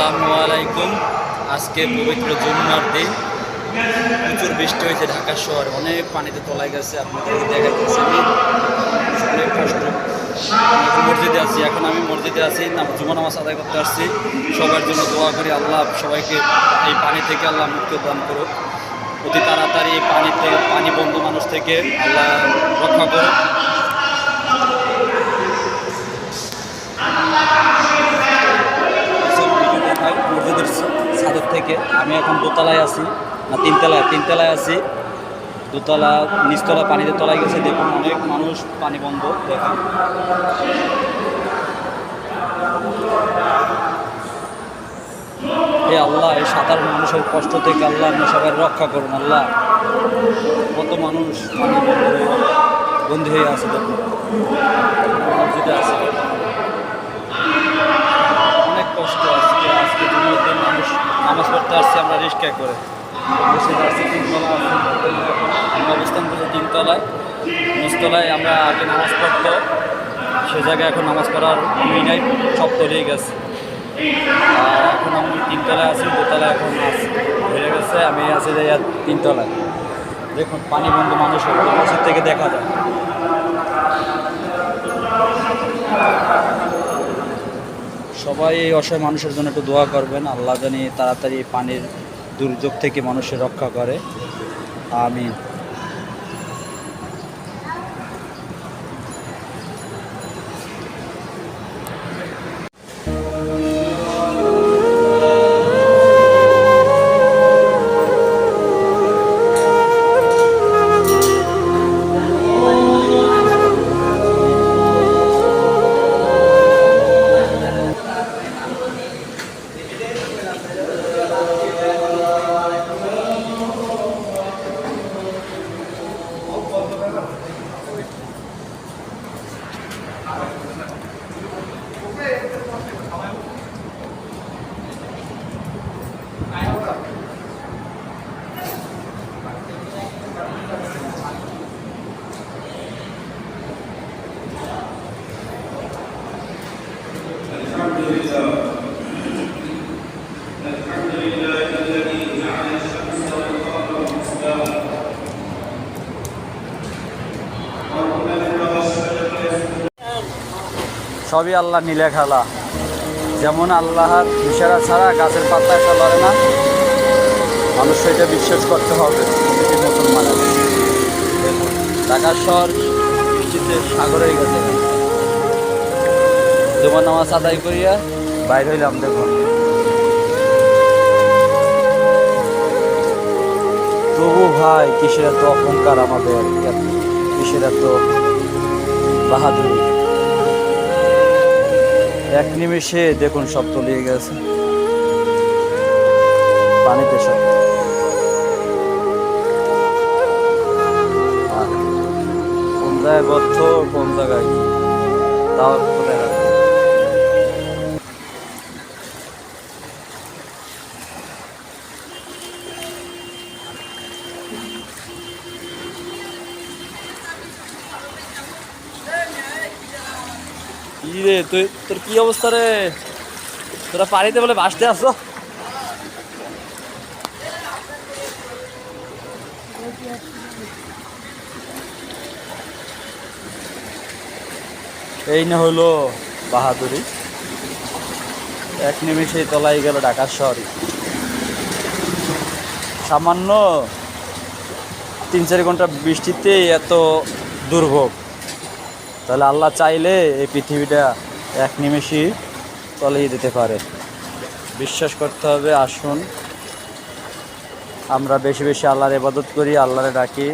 আসসালামু আলাইকুম। আজকে পবিত্র জুম্মার দিন, প্রচুর বৃষ্টি হয়েছে ঢাকা শহরে, অনেক পানিতে তলায় গেছে। আপনাদেরকে দেখাচ্ছি, অনেক কষ্ট। মসজিদে আছি, এখন আমি মসজিদে আছি, জুমা নামাজ আদায় করতে আসছি। সবার জন্য দোয়া করি, আল্লাহ সবাইকে এই পানি থেকে আল্লাহ মুক্তি দান করুক। অতি তাড়াতাড়ি এই পানি বন্ধ মানুষ থেকে আল্লাহ রক্ষা করুক। মসজিদের ছাদের থেকে আমি এখন দোতলায় আছি, না তিনতলায় আছি। দোতলা নিচতলা পানিতে তলায় গেছে, দেখুন অনেক মানুষ, পানি বন্ধ। দেখুন হে আল্লাহ, এই সাধারণ মানুষের কষ্ট থেকে আল্লাহ আপনি সবাই রক্ষা করুন। আল্লাহ, কত মানুষ পানি বন্ধ হয়ে আছে, দেখুন মসজিদে আছে, অনেক কষ্ট। আজকে জুমার দিন মানুষ নামাজ পড়তে আসছে, আমরা রিস্কায় করে বসে আসছি। তিনতলা আমরা অবস্থান করছি তিনতলায়। নিচতলায় আমরা আগে নামাজ পড়তো, সে জায়গায় এখন নামাজ পড়ার ভূমি নাই, সব তলিয়ে গেছে। এখন আমি তিনতলায় আছি, দোতলায় এখন হয়ে গেছে। আমি আছি যে তিনতলায়, দেখুন পানি বন্ধ মানুষের মসজিদ থেকে দেখা যায়। সবাই এই অসহায় মানুষের জন্য একটু দোয়া করবেন, আল্লাহ জানি তাড়াতাড়ি পানির দুর্যোগ থেকে মানুষের রক্ষা করে। আমিন। সবই আল্লাহ নীলে খেলা। যেমন আল্লাহর ইশারা ছাড়া গাছের পাতা এসে লড়ে না, মানুষ সেটা বিশ্বাস করতে হবে প্রতিটি মুসলমানের। ঢাকা শহর বৃষ্টিতে সাগর হয়ে গেছে। জুমার নামাজ আদায় করিয়া বাইর হইলাম, দেখুন তবু ভাই কিসের এত অহংকার আমাদের, কিসের এত বাহাদুরি। এক নিমেষে দেখুন সব তলিয়ে গেছে পানিতে সব। কোন জায়গায় গর্ত, কোন জায়গায় কি, তাও দেখা যাচ্ছে। কি রে তুই, তোর কি অবস্থা রে? তোরা পানিতে বলে ভাসতে আসো? এই না হলো বাহাদুরি, এক নিমেষেই তলাই গেল ঢাকা শহরে। সামান্য 3-4 ঘন্টা বৃষ্টিতে এত দুর্ভোগ, তাহলে আল্লাহ চাইলে এই পৃথিবীটা এক নিমেষেই তলিয়ে দিতে পারে। বিশ্বাস করতে হবে। আসুন আমরা বেশি বেশি আল্লাহর ইবাদত করি, আল্লাহরে ডাকি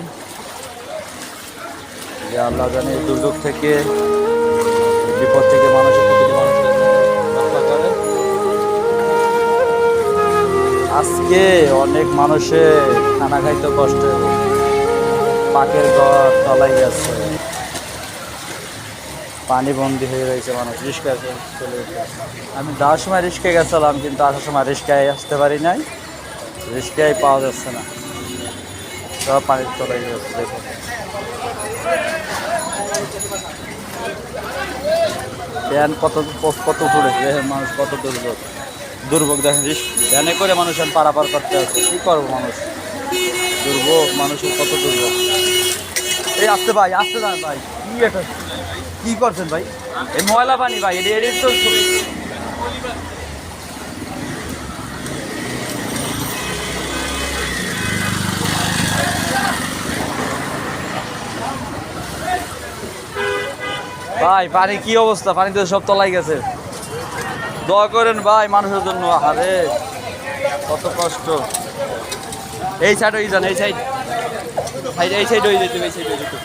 যে আল্লাহ জানে এই দুর্যোগ থেকে, বিপদ থেকে মানুষের প্রতিটি মানুষের রক্ষা করে। আজকে অনেক মানুষের খানা খাইতে কষ্ট, পাকের ঘর তলায় গেছে, পানি বন্দি হয়ে রয়েছে, মানুষ রিস্কায় চলে গেছে। আমি যাওয়ার সময় রিস্কায় গেছিলাম, কিন্তু আসার সময় রিস্কায় আসতে পারি নাই, রিস্কায় পাওয়া যাচ্ছে না, সব পানির তলায় গেছে। দেখুন প্যান কত কত পড়েছে, মানুষ কত দুর্ভোগ। দুর্ভোগ দেখেন, ভ্যানে করে মানুষ এখন পারাপার করতে আছে, কি করবো মানুষ, দুর্ভোগ, মানুষের কত দুর্ভোগ। এই আসতে ভাই, আসতে যান ভাই, কি এটা কি করছেন ভাই, এই ময়লা পানি ভাই, এর তো ভাই পানি কি অবস্থা, পানি তো সব তলাই গেছে, দোয়া করেন ভাই মানুষের জন্য, আরে কত কষ্ট। এই সাইড হয়ে যান, এই সাইড এই সাইড হয়ে যেতে, এই সাইড হয়ে যেতে।